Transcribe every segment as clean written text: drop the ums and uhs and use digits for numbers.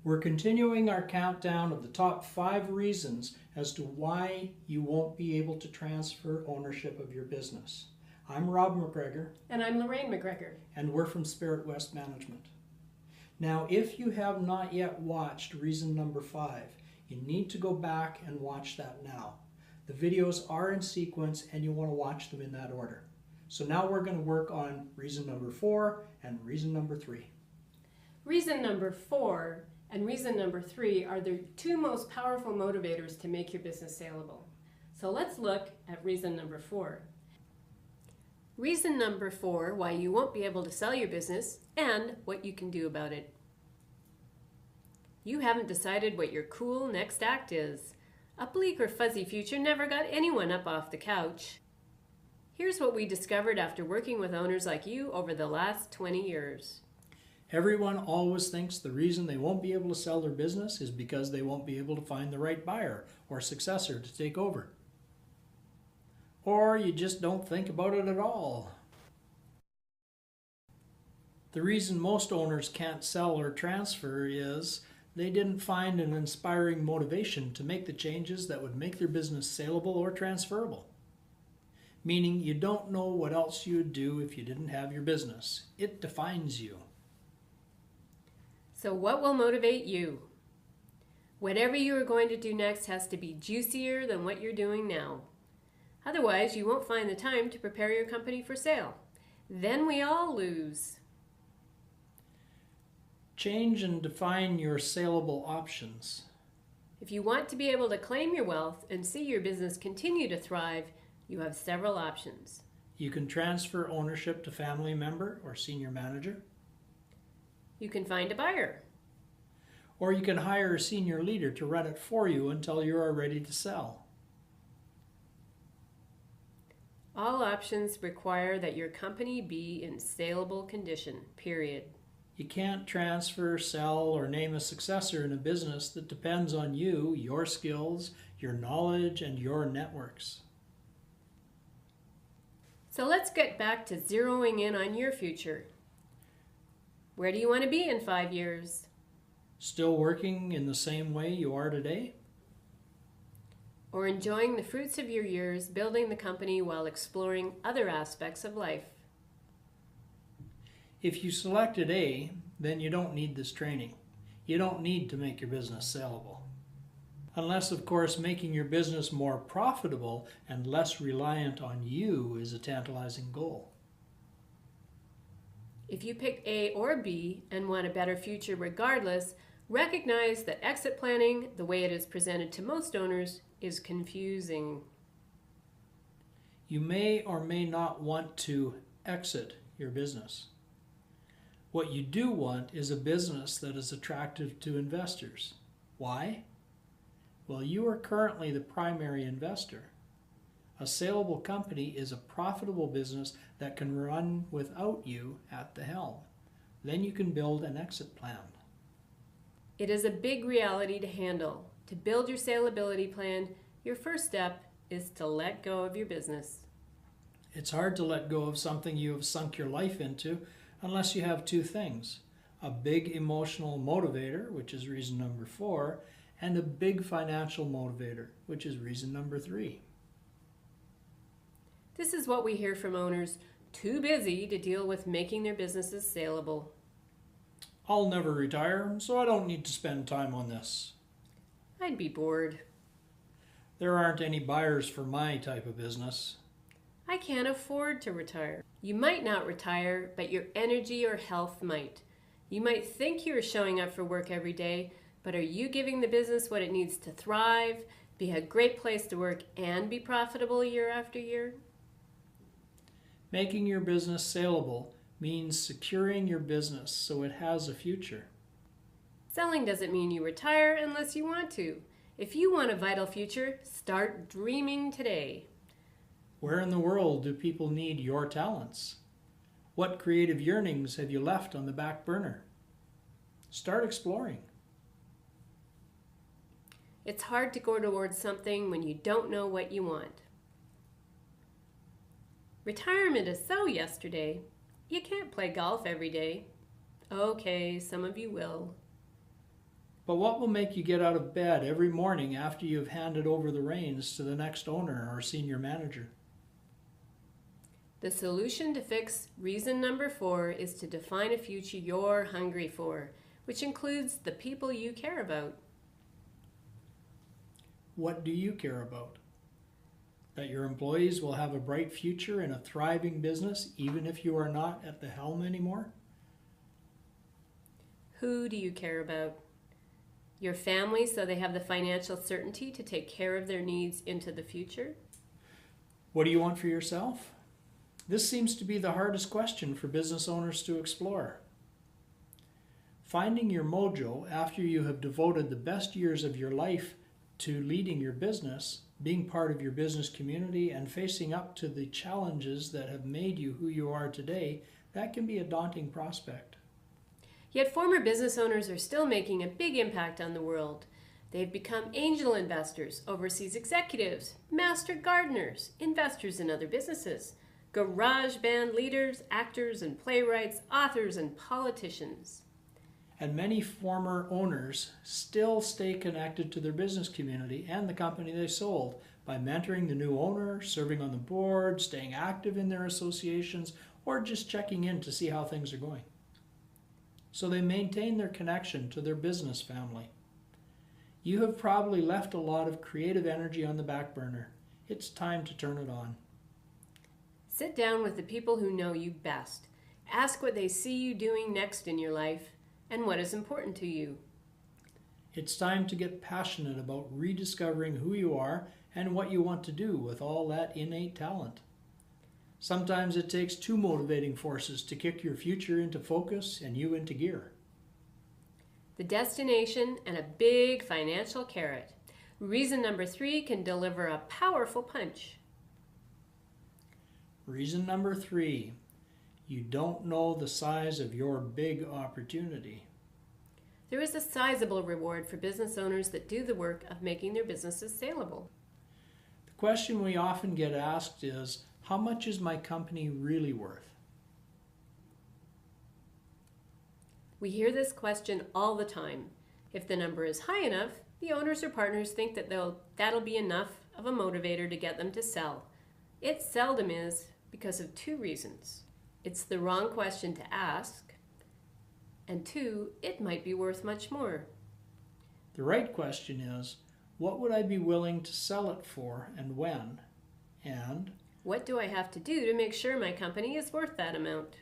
We're continuing our countdown of the top 5 reasons as to why you won't be able to transfer ownership of your business. I'm Rob McGregor. And I'm Lorraine McGregor. And we're from Spirit West Management. Now, if you have not yet watched reason number 5, you need to go back and watch that now. The videos are in sequence and you want to watch them in that order. So now we're going to work on reason number 4 and reason number 3. Reason number 4 and reason number 3 are the 2 most powerful motivators to make your business saleable. So let's look at reason number 4. Reason number 4, why you won't be able to sell your business and what you can do about it. You haven't decided what your cool next act is. A bleak or fuzzy future never got anyone up off the couch. Here's what we discovered after working with owners like you over the last 20 years. Everyone always thinks the reason they won't be able to sell their business is because they won't be able to find the right buyer or successor to take over. Or you just don't think about it at all. The reason most owners can't sell or transfer is they didn't find an inspiring motivation to make the changes that would make their business saleable or transferable. Meaning you don't know what else you would do if you didn't have your business. It defines you. So what will motivate you? Whatever you are going to do next has to be juicier than what you're doing now. Otherwise, you won't find the time to prepare your company for sale. Then we all lose. Change and define your saleable options. If you want to be able to claim your wealth and see your business continue to thrive, you have several options. You can transfer ownership to family member or senior manager. You can find a buyer. Or you can hire a senior leader to run it for you until you are ready to sell. All options require that your company be in saleable condition, period. You can't transfer, sell, or name a successor in a business that depends on you, your skills, your knowledge, and your networks. So let's get back to zeroing in on your future. Where do you want to be in 5 years? Still working in the same way you are today? Or enjoying the fruits of your years building the company while exploring other aspects of life? If you selected A, then you don't need this training. You don't need to make your business saleable. Unless, of course, making your business more profitable and less reliant on you is a tantalizing goal. If you pick A or B and want a better future regardless, recognize that exit planning, the way it is presented to most owners, is confusing. You may or may not want to exit your business. What you do want is a business that is attractive to investors. Why? Well, you are currently the primary investor. A saleable company is a profitable business that can run without you at the helm. Then you can build an exit plan. It is a big reality to handle. To build your saleability plan, your first step is to let go of your business. It's hard to let go of something you have sunk your life into unless you have 2 things. A big emotional motivator, which is reason number 4, and a big financial motivator, which is reason number 3. This is what we hear from owners too busy to deal with making their businesses saleable. I'll never retire, so I don't need to spend time on this. I'd be bored. There aren't any buyers for my type of business. I can't afford to retire. You might not retire, but your energy or health might. You might think you're showing up for work every day, but are you giving the business what it needs to thrive, be a great place to work, and be profitable year after year? Making your business saleable means securing your business so it has a future. Selling doesn't mean you retire unless you want to. If you want a vital future, start dreaming today. Where in the world do people need your talents? What creative yearnings have you left on the back burner? Start exploring. It's hard to go towards something when you don't know what you want. Retirement is so yesterday. You can't play golf every day. Okay, some of you will. But what will make you get out of bed every morning after you've handed over the reins to the next owner or senior manager? The solution to fix reason number 4 is to define a future you're hungry for, which includes the people you care about. What do you care about? That your employees will have a bright future in a thriving business even if you are not at the helm anymore? Who do you care about? Your family, so they have the financial certainty to take care of their needs into the future? What do you want for yourself? This seems to be the hardest question for business owners to explore. Finding your mojo after you have devoted the best years of your life to leading your business, being part of your business community, and facing up to the challenges that have made you who you are today, that can be a daunting prospect. Yet former business owners are still making a big impact on the world. They've become angel investors, overseas executives, master gardeners, investors in other businesses, garage band leaders, actors and playwrights, authors and politicians. And many former owners still stay connected to their business community and the company they sold by mentoring the new owner, serving on the board, staying active in their associations, or just checking in to see how things are going. So they maintain their connection to their business family. You have probably left a lot of creative energy on the back burner. It's time to turn it on. Sit down with the people who know you best. Ask what they see you doing next in your life and what is important to you. It's time to get passionate about rediscovering who you are and what you want to do with all that innate talent. Sometimes it takes two motivating forces to kick your future into focus and you into gear. The destination and a big financial carrot. Reason number 3 can deliver a powerful punch. Reason number 3, you don't know the size of your big opportunity. There is a sizable reward for business owners that do the work of making their businesses saleable. The question we often get asked is, how much is my company really worth? We hear this question all the time. If the number is high enough, the owners or partners think that that'll be enough of a motivator to get them to sell. It seldom is because of 2 reasons. It's the wrong question to ask, and 2, it might be worth much more. The right question is, what would I be willing to sell it for and when? And what do I have to do to make sure my company is worth that amount?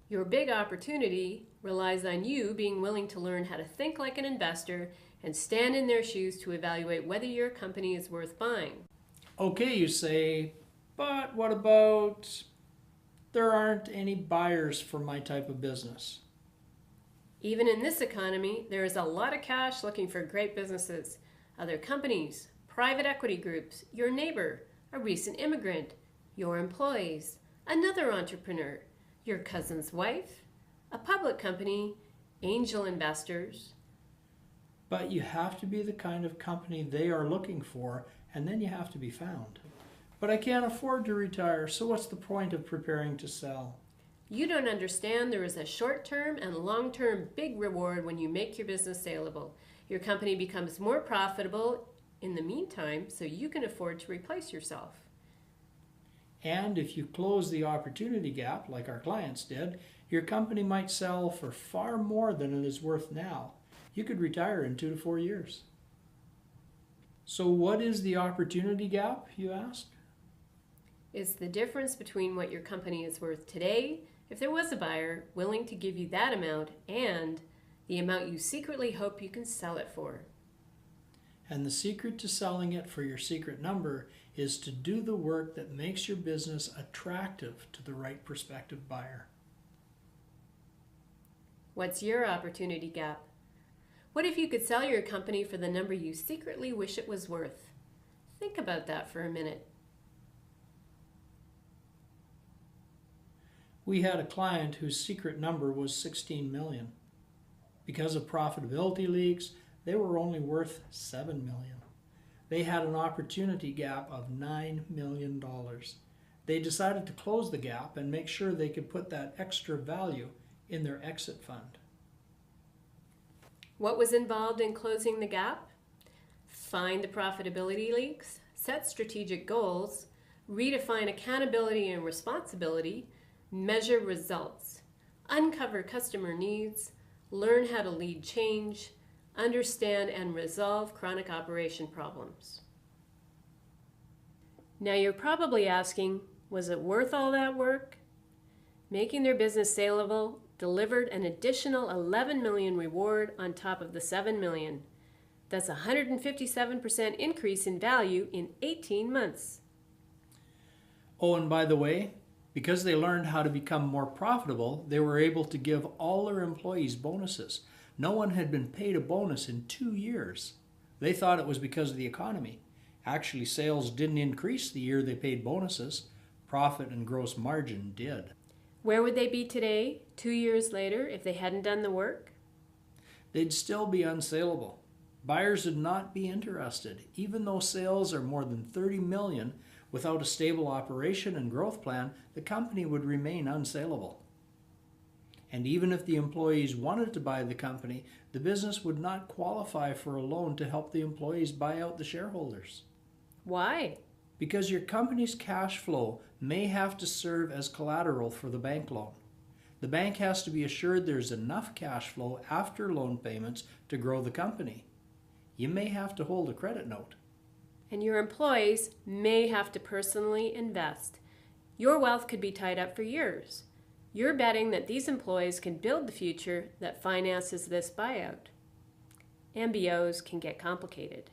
Your big opportunity relies on you being willing to learn how to think like an investor and stand in their shoes to evaluate whether your company is worth buying. Okay, you say, but what about there aren't any buyers for my type of business? Even in this economy, there is a lot of cash looking for great businesses. Other companies, private equity groups, your neighbor, a recent immigrant, your employees, another entrepreneur, your cousin's wife, a public company, angel investors. But you have to be the kind of company they are looking for, and then you have to be found. But I can't afford to retire, so what's the point of preparing to sell? You don't understand there is a short-term and long-term big reward when you make your business saleable. Your company becomes more profitable in the meantime, so you can afford to replace yourself. And if you close the opportunity gap, like our clients did, your company might sell for far more than it is worth now. You could retire in 2 to 4 years. So what is the opportunity gap, you ask? It's the difference between what your company is worth today, if there was a buyer willing to give you that amount, and the amount you secretly hope you can sell it for. And the secret to selling it for your secret number is to do the work that makes your business attractive to the right prospective buyer. What's your opportunity gap? What if you could sell your company for the number you secretly wish it was worth? Think about that for a minute. We had a client whose secret number was 16 million. Because of profitability leaks, they were only worth 7 million. They had an opportunity gap of $9 million. They decided to close the gap and make sure they could put that extra value in their exit fund. What was involved in closing the gap? Find the profitability leaks, set strategic goals, redefine accountability and responsibility, measure results, uncover customer needs, learn how to lead change, understand and resolve chronic operation problems. Now you're probably asking, was it worth all that work? Making their business saleable delivered an additional $11 million reward on top of the $7 million. That's a 157% increase in value in 18 months. Oh, and by the way, because they learned how to become more profitable, they were able to give all their employees bonuses. No one had been paid a bonus in 2 years. They thought it was because of the economy. Actually, sales didn't increase the year they paid bonuses. Profit and gross margin did. Where would they be today, 2 years later, if they hadn't done the work? They'd still be unsaleable. Buyers would not be interested. Even though sales are more than $30 million, without a stable operation and growth plan, the company would remain unsaleable. And even if the employees wanted to buy the company, the business would not qualify for a loan to help the employees buy out the shareholders. Why? Because your company's cash flow may have to serve as collateral for the bank loan. The bank has to be assured there's enough cash flow after loan payments to grow the company. You may have to hold a credit note. And your employees may have to personally invest. Your wealth could be tied up for years. You're betting that these employees can build the future that finances this buyout. MBOs can get complicated.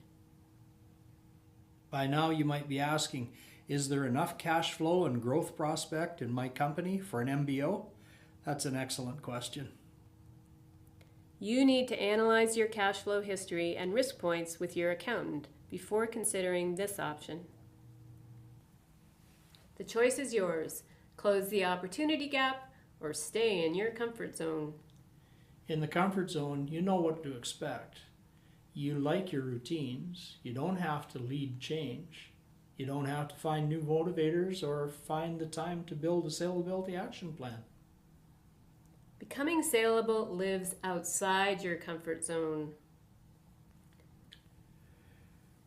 By now you might be asking, is there enough cash flow and growth prospect in my company for an MBO? That's an excellent question. You need to analyze your cash flow history and risk points with your accountant before considering this option. The choice is yours. Close the opportunity gap or stay in your comfort zone. In the comfort zone, you know what to expect. You like your routines. You don't have to lead change. You don't have to find new motivators or find the time to build a saleability action plan. Becoming saleable lives outside your comfort zone.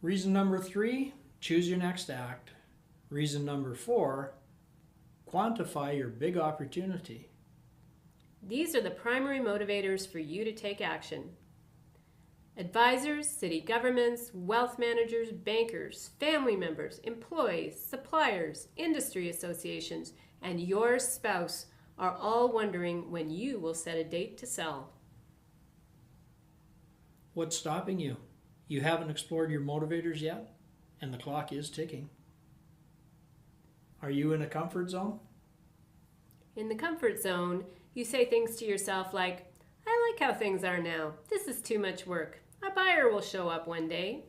Reason number 3, choose your next act. Reason number 4, quantify your big opportunity. These are the primary motivators for you to take action. Advisors, city governments, wealth managers, bankers, family members, employees, suppliers, industry associations, and your spouse are all wondering when you will set a date to sell. What's stopping you? You haven't explored your motivators yet, and the clock is ticking. Are you in a comfort zone? In the comfort zone, you say things to yourself like, I like how things are now. This is too much work. A buyer will show up one day.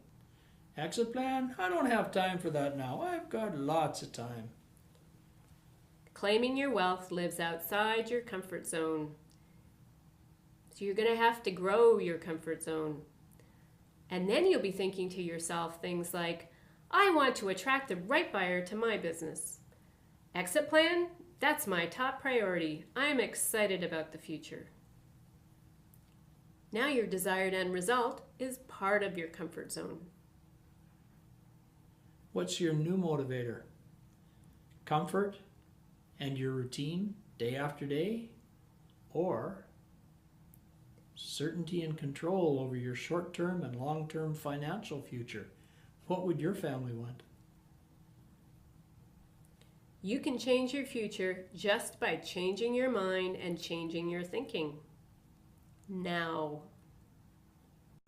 Exit plan? I don't have time for that now. I've got lots of time. Claiming your wealth lives outside your comfort zone. So you're going to have to grow your comfort zone. And then you'll be thinking to yourself things like, I want to attract the right buyer to my business. Exit plan? That's my top priority. I'm excited about the future. Now your desired end result is part of your comfort zone. What's your new motivator? Comfort and your routine day after day? Or certainty and control over your short-term and long-term financial future? What would your family want? You can change your future just by changing your mind and changing your thinking. Now.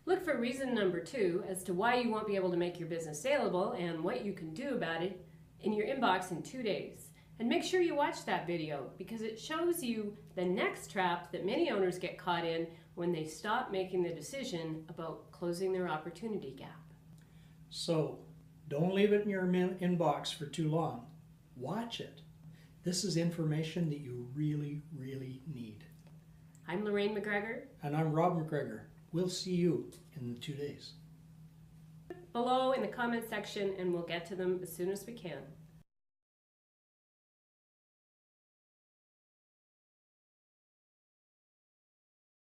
Look for reason number 2 as to why you won't be able to make your business saleable and what you can do about it in your inbox in 2 days. And make sure you watch that video because it shows you the next trap that many owners get caught in when they stop making the decision about closing their opportunity gap. So, don't leave it in your inbox for too long. Watch it. This is information that you really, really need. I'm Lorraine McGregor. And I'm Rob McGregor. We'll see you in 2 days. Below in the comment section and we'll get to them as soon as we can.